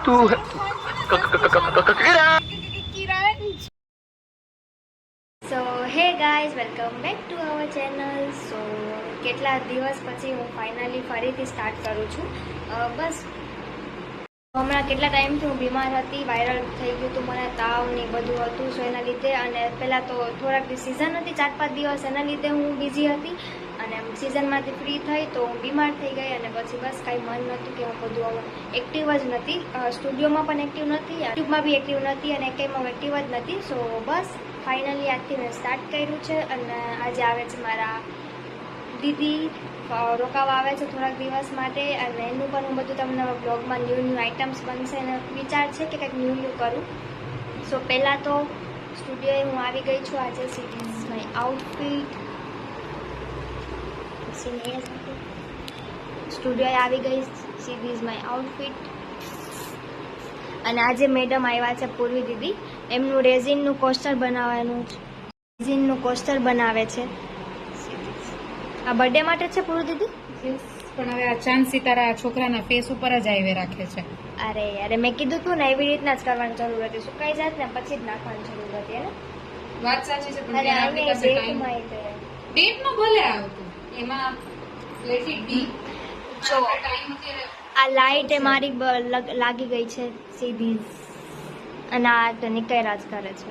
तू so hey guys, welcome back to our channel. So કેટલા દિવસ પછી હું ફાઇનલી ફરીથી સ્ટાર્ટ કરું છું. બસ હમણાં કેટલા ટાઈમથી હું બીમાર હતી, વાયરલ થઈ ગયું હતું, મને તાવ ને બધું હતું. સો એના લીધે, અને પહેલાં તો થોડાક સિઝન હતી 4-5 દિવસ, એના લીધે હું બિઝી હતી. અને સિઝનમાંથી ફ્રી થઈ તો હું બીમાર થઈ ગઈ, અને પછી બસ કાંઈ મન નહોતું કે હું બધું એક્ટિવ જ નથી. સ્ટુડિયોમાં પણ એક્ટિવ નથી, યુટ્યુબમાં બી એક્ટિવ નથી, અને કંઈમાં હું એક્ટિવ જ નથી. સો બસ ફાઇનલી આજથી મેં સ્ટાર્ટ કર્યું છે. અને આજે આવે છે મારા દીદી, રોકાવા આવે છે થોડાક દિવસ માટે, અને એનું પણ હું બધું તમને બ્લોગમાં ન્યૂ આઇટમ્સ બનશે, અને વિચાર છે કે કંઈક ન્યૂ કરું. સો પહેલાં તો સ્ટુડિયોએ હું આવી ગઈ છું. આજે સીટ ઇઝ માય આઉટફિટ. સ્ટુડિયોએ આવી ગઈ, સીટ ઇઝ માય આઉટફિટ. અને આજે મેડમ આવ્યા છે, પૂર્વી દીદી. એમનું રેઝિનનું કોસ્ટર બનાવવાનું છે. રેઝિનનું કોસ્ટર બનાવે છે. આ બર્થડે માટે છે પૂર્વી દીદી. પણ હવે આ ચાંદ સિતારા છોકરાના ફેસ ઉપર જ આવી રાખે છે. અરે મેં કીધું તું ને, એવી રીતના જ કરવાની જરૂર હતી. સુકાઈ જાત ને પછી જ નાખવાની જરૂર હતી ને. વાત સાચી છે, પણ અરે આપણી પાસે ટાઈમ ડેટ નો ભલે આવતું એમાં લેટ ઇટ બી. જો આ લાઈટ એ મારી લાગી ગઈ છે સીધી, અને આ તો નીકળ્યા જ કરે છે.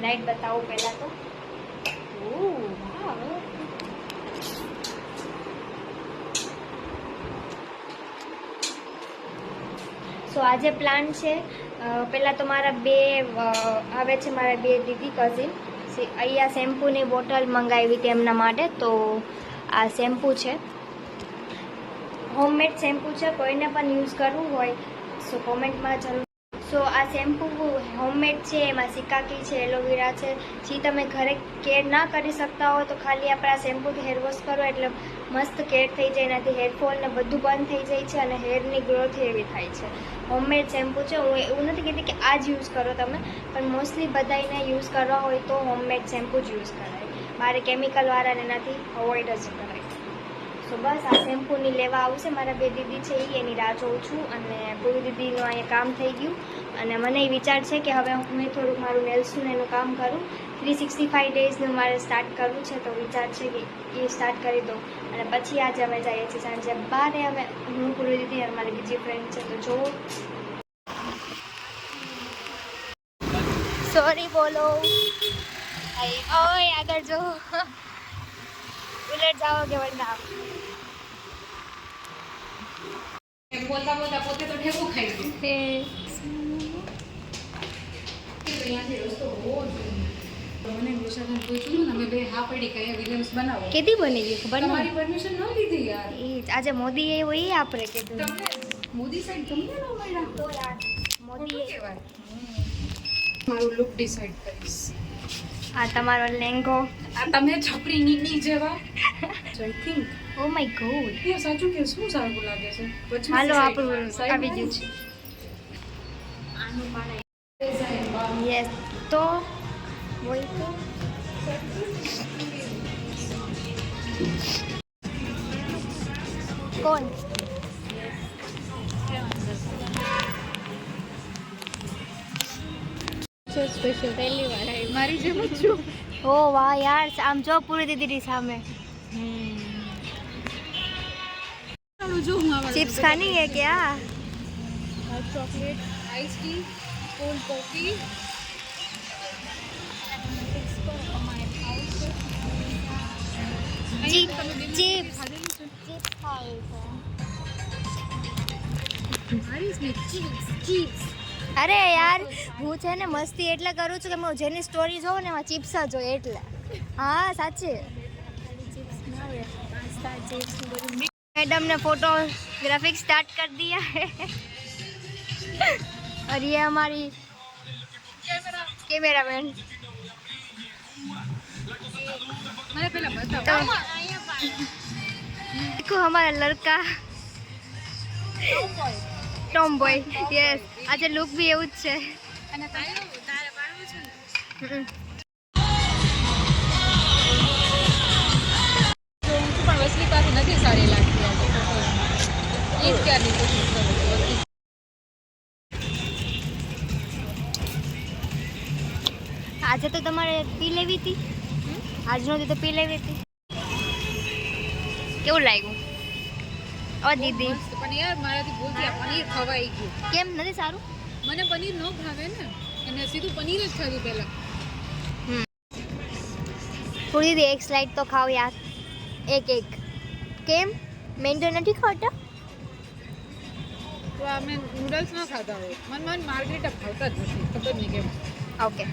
લાઈટ બતાવું પહેલા તો. સો આજે પ્લાન છે, પહેલાં તો મારા બે આવે છે, મારા બે દીદી કઝિન. અહીંયા શેમ્પૂની બોટલ મંગાવી હતી એમના માટે. તો આ શેમ્પૂ છે, હોમમેડ શેમ્પૂ છે. કોઈને પણ યુઝ કરવું હોય સો કોમેન્ટમાં જરૂર. સો આ શેમ્પૂ હોમમેડ છે, એમાં સિકાકી છે, એલોવેરા છે. જે તમે ઘરે કેર ના કરી શકતા હો તો ખાલી આપણે આ શેમ્પૂથી હેર વોશ કરો એટલે મસ્ત કેર થઈ જાય. એનાથી હેરફોલ ને બધું બંધ થઈ જાય છે, અને હેરની ગ્રોથ એવી થાય છે. હોમમેડ શેમ્પૂ છે. હું એવું નથી કહેતી કે આ જ યુઝ કરો તમે, પણ મોસ્ટલી બધાને યુઝ કરવા હોય તો હોમમેડ શેમ્પૂ જ યુઝ કરાય. મારે કેમિકલવાળાને એનાથી અવોઇડ જ કરાય. તો બસ આ શેમ્પૂની લેવા આવશે મારા બે દીદી છે, એની રાહ જોઉં છું. અને પૂરી દીદીનું અહીંયા કામ થઈ ગયું, અને મને એ વિચાર છે કે હવે હું થોડુંક મારું નેલ્સનું એનું કામ કરું. 365 ડેઝનું મારે સ્ટાર્ટ કરવું છે, તો વિચાર છે કે એ સ્ટાર્ટ કરી દઉં. અને પછી આજે અમે જઈએ છીએ સાંજે બારે. અમે હું પૂરી દીદી અને મારી બીજી ફ્રેન્ડ છે, તો જોવો. સોરી બોલો. ઓય આગળ જો, બુલેટ જાઓગે વરના. બોલતા બોલતા પોતે તો ઠેકું ખાઈ ગયું. અહીંયાથી રસ્તો બહુ જોઈએ. મને વિશાલને પૂછ્યું ને, અમે બે હા પડી કે વિલિયમ્સ બનાવો. કેદી બની ગઈ ખબર નહીં. તમારી પરમિશન ન લીધી યાર. એ આજે મોદી એ હોય, આપણે કીધું તમને મોદી સાહેબ તમને ન મળ્યા તો યાર મોદી કહેવાય. મારું લુક ડિસાઈડ કરીશ. આ તમારો લેંગો. આ તમે છપરી નીની જેવા I think. Oh my God. એ સાચું કે શું સારું લાગે છે. હાલો આપણું આવી ગયું છે. યસ, તો વોય તો કોણ સ્પેશિયલ પહેલી વાર આવી મારી જેમ જ છું. ઓ વાહ યાર, આમ જો પૂરી દીદી સામે. જો હું આવા चिप्स खानी है क्या? Chocolate, ice tea, cold coffee. Chips અરે યાર, હું છે ને મસ્તી એટલે કરું છું કે હું જેની સ્ટોરી જોઉં ને એમાં ચિપ્સ જ હોય એટલે. હા સાચે. मैडम ने फोटोग्राफी स्टार्ट कर दिया है और ये हमारी कैमरा मैन. तो देखो हमारा लड़का टॉम बॉय. यस, आज लुक भी એવું જ છે. અને તારે પાડવું છે ને. પણ વસલી પાસે નથી સારી લાગતી. એ જ ક્યારની કોશિશ કરું છું. આજે તો તમારે પી લેવી હતી, આજનો તો પી લેવી હતી. કેવું લાગ્યું? ઓ દીદી મસ્ત. પણ યાર મારાથી ભૂલથી આ પનીર ખવાઈ ગયું. કેમ નથી સારું? મને પનીર ન ભાવે ને, એને સીધું પનીર જ ખાધું પહેલા. થોડી દીદી એક સ્લાઇડ તો ખાઓ યાર, એક કેમ મેંદો નથી ખાતા? તો અમે નૂડલ્સ ના ખાતા હોય. મને માર્ગરેટા ભાવતા જ નથી, ખબર નહીં કેમ. ઓકે,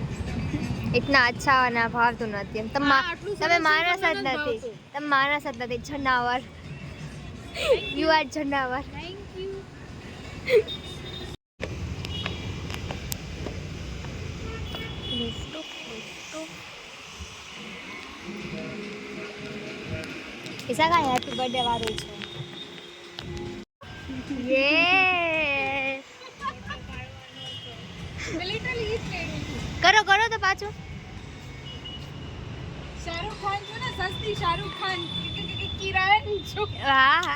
ઇતના અચ્છા ના ભાવતું નથી એમ. હા, આટલું સરસ તમે માણસ જ છે પણ નથી નથી, ભાવતું. તમે માણસ જ નથી, જનાવર. યુ આર જનાવર. Thank you. ઈશા કા હેપી બર્થડે વાળું છે. યે લિટરલી ઈ જ કર્યું હતું. કરો તો પાછું. શાહરુખ ખાન છો ને, સસ્તી શાહરુખ ખાન કિરાયન છો. હા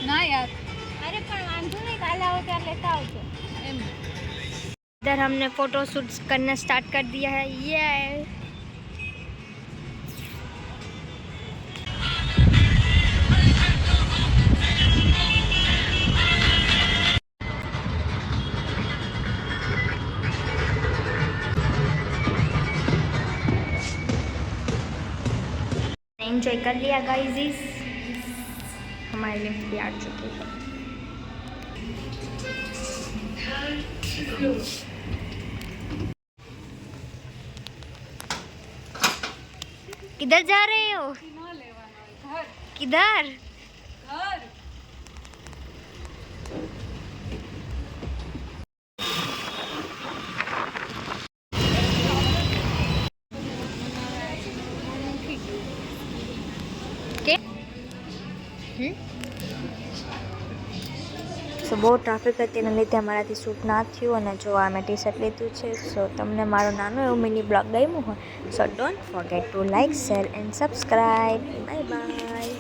ના યાર, અરે પણ વાંધો નહીં, કાલે आओ ત્યારે लेता આવજો. એમ इधर हमने फोटो शूट करना स्टार्ट कर दिया है. ये एंजॉय कर लिया गाइस. हमारी लिफ्ट भी आ चुकी है. किधर जा रहे हो? ન લેવાનો હોય. किधर? ઘર के સો બહુ ટ્રાફિક હતી એના લીધે અમારાથી શૂટ ના થયું. અને જો આ મેં ટી શર્ટ લીધું છે. સો તમને મારો નાનો એવો મિની બ્લોગ ગમ્યું હોય સો don't forget two like, share and subscribe. Bye bye.